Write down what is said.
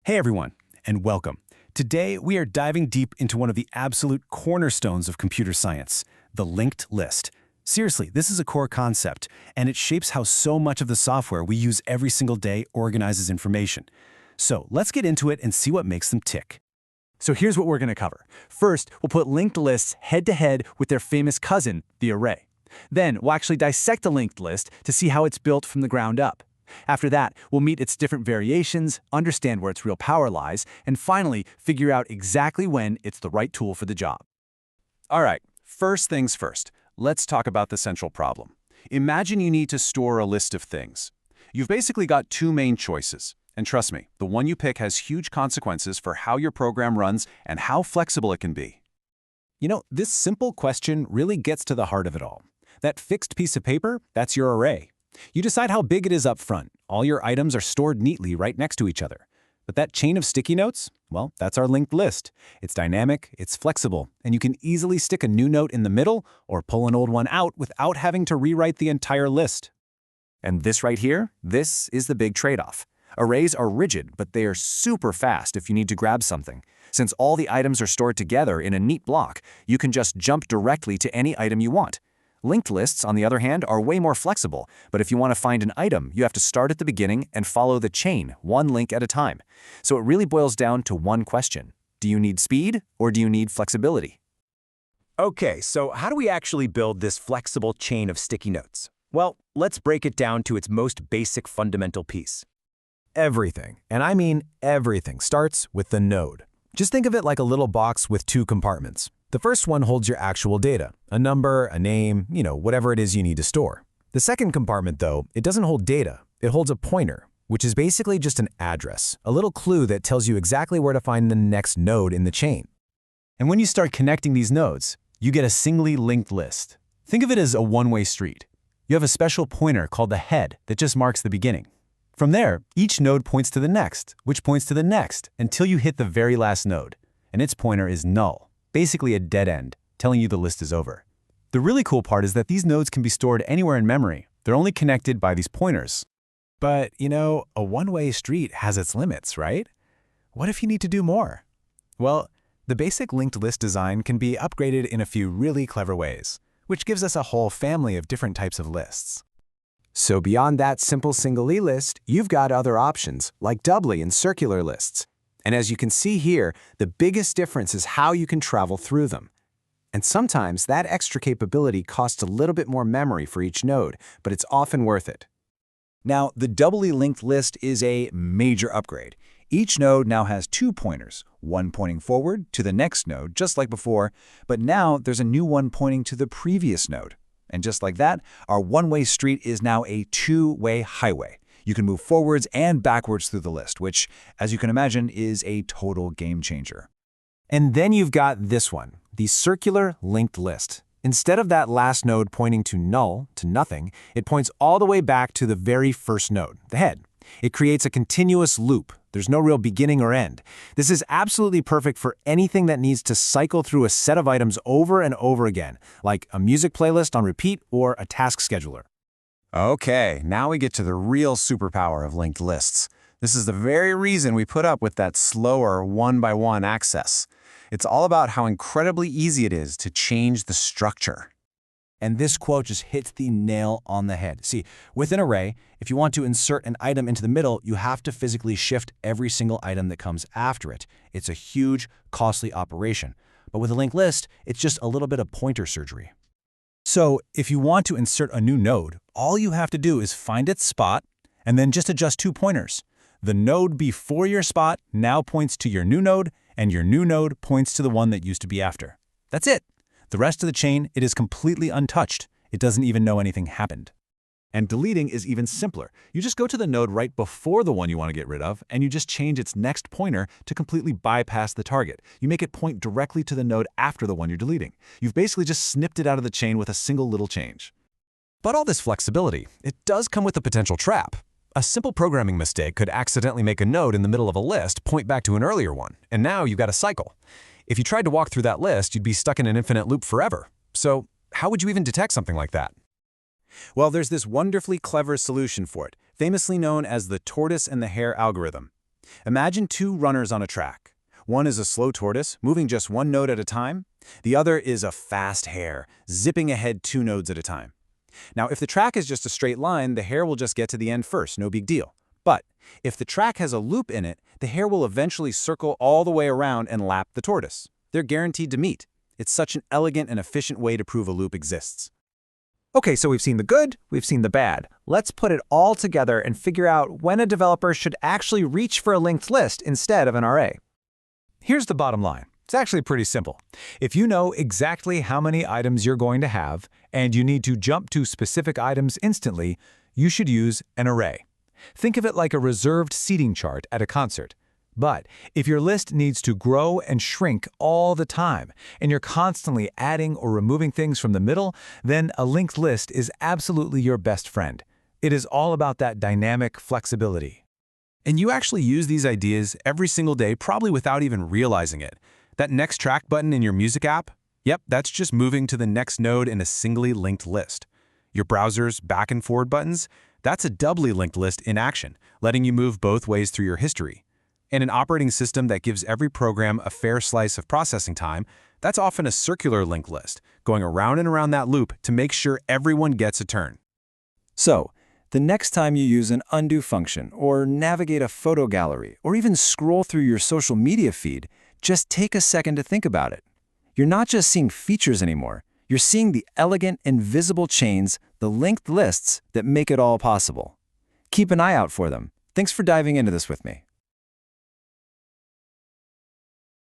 Hey everyone, and welcome. Today we are diving deep into one of the absolute cornerstones of computer science, the linked list. Seriously, this is a core concept, and it shapes how so much of the software we use every single day organizes information. So let's get into it and see what makes them tick. So here's what we're going to cover. First, we'll put linked lists head-to-head with their famous cousin, the array. Then, we'll actually dissect a linked list to see how it's built from the ground up. After that, we'll meet its different variations, understand where its real power lies, and finally, figure out exactly when it's the right tool for the job. All right, first things first. Let's talk about the central problem. Imagine you need to store a list of things. You've basically got two main choices. And trust me, the one you pick has huge consequences for how your program runs and how flexible it can be. You know, this simple question really gets to the heart of it all. That fixed piece of paper, that's your array. You decide how big it is up front. All your items are stored neatly right next to each other. But that chain of sticky notes, well, that's our linked list. It's dynamic, it's flexible, and you can easily stick a new note in the middle or pull an old one out without having to rewrite the entire list. And this right here, this is the big trade-off. Arrays are rigid, but they are super fast if you need to grab something. Since all the items are stored together in a neat block, you can just jump directly to any item you want. Linked lists, on the other hand, are way more flexible, but if you want to find an item, you have to start at the beginning and follow the chain, one link at a time. So it really boils down to one question. Do you need speed or do you need flexibility? Okay, so how do we actually build this flexible chain of sticky notes? Well, let's break it down to its most basic fundamental piece. Everything, and I mean everything, starts with the node. Just think of it like a little box with two compartments. The first one holds your actual data, a number, a name, whatever it is you need to store. The second compartment, though, it doesn't hold data. It holds a pointer, which is basically just an address, a little clue that tells you exactly where to find the next node in the chain. And when you start connecting these nodes, you get a singly linked list. Think of it as a one-way street. You have a special pointer called the head that just marks the beginning. From there, each node points to the next, which points to the next, until you hit the very last node, and its pointer is null. Basically a dead end, telling you the list is over. The really cool part is that these nodes can be stored anywhere in memory. They're only connected by these pointers. But, a one-way street has its limits, right? What if you need to do more? Well, the basic linked list design can be upgraded in a few really clever ways, which gives us a whole family of different types of lists. So beyond that simple single list, you've got other options, like doubly and circular lists. And as you can see here, the biggest difference is how you can travel through them. And sometimes that extra capability costs a little bit more memory for each node, but it's often worth it. Now, the doubly linked list is a major upgrade. Each node now has two pointers, one pointing forward to the next node, just like before, but now there's a new one pointing to the previous node. And just like that, our one-way street is now a two-way highway. You can move forwards and backwards through the list, which, as you can imagine, is a total game changer. And then you've got this one, the circular linked list. Instead of that last node pointing to null, to nothing, it points all the way back to the very first node, the head. It creates a continuous loop. There's no real beginning or end. This is absolutely perfect for anything that needs to cycle through a set of items over and over again, like a music playlist on repeat or a task scheduler. Okay, now we get to the real superpower of linked lists. This is the very reason we put up with that slower one-by-one access. It's all about how incredibly easy it is to change the structure. And this quote just hits the nail on the head. See, with an array, if you want to insert an item into the middle, you have to physically shift every single item that comes after it. It's a huge, costly operation. But with a linked list, it's just a little bit of pointer surgery. So if you want to insert a new node, all you have to do is find its spot and then just adjust two pointers. The node before your spot now points to your new node, and your new node points to the one that used to be after. That's it. The rest of the chain, it is completely untouched. It doesn't even know anything happened. And deleting is even simpler. You just go to the node right before the one you want to get rid of, and you just change its next pointer to completely bypass the target. You make it point directly to the node after the one you're deleting. You've basically just snipped it out of the chain with a single little change. But all this flexibility, it does come with a potential trap. A simple programming mistake could accidentally make a node in the middle of a list point back to an earlier one, and now you've got a cycle. If you tried to walk through that list, you'd be stuck in an infinite loop forever. So how would you even detect something like that? Well, there's this wonderfully clever solution for it, famously known as the tortoise and the hare algorithm. Imagine two runners on a track. One is a slow tortoise, moving just one node at a time. The other is a fast hare, zipping ahead 2 nodes at a time. Now, if the track is just a straight line, the hare will just get to the end first, no big deal. But if the track has a loop in it, the hare will eventually circle all the way around and lap the tortoise. They're guaranteed to meet. It's such an elegant and efficient way to prove a loop exists. Okay, so we've seen the good, we've seen the bad. Let's put it all together and figure out when a developer should actually reach for a linked list instead of an array. Here's the bottom line. It's actually pretty simple. If you know exactly how many items you're going to have, and you need to jump to specific items instantly, you should use an array. Think of it like a reserved seating chart at a concert. But if your list needs to grow and shrink all the time, and you're constantly adding or removing things from the middle, then a linked list is absolutely your best friend. It is all about that dynamic flexibility. And you actually use these ideas every single day, probably without even realizing it. That next track button in your music app? Yep, that's just moving to the next node in a singly linked list. Your browser's back and forward buttons? That's a doubly linked list in action, letting you move both ways through your history. And an operating system that gives every program a fair slice of processing time, that's often a circular linked list, going around and around that loop to make sure everyone gets a turn. So, the next time you use an undo function, or navigate a photo gallery, or even scroll through your social media feed, just take a second to think about it. You're not just seeing features anymore. You're seeing the elegant, invisible chains, the linked lists that make it all possible. Keep an eye out for them. Thanks for diving into this with me.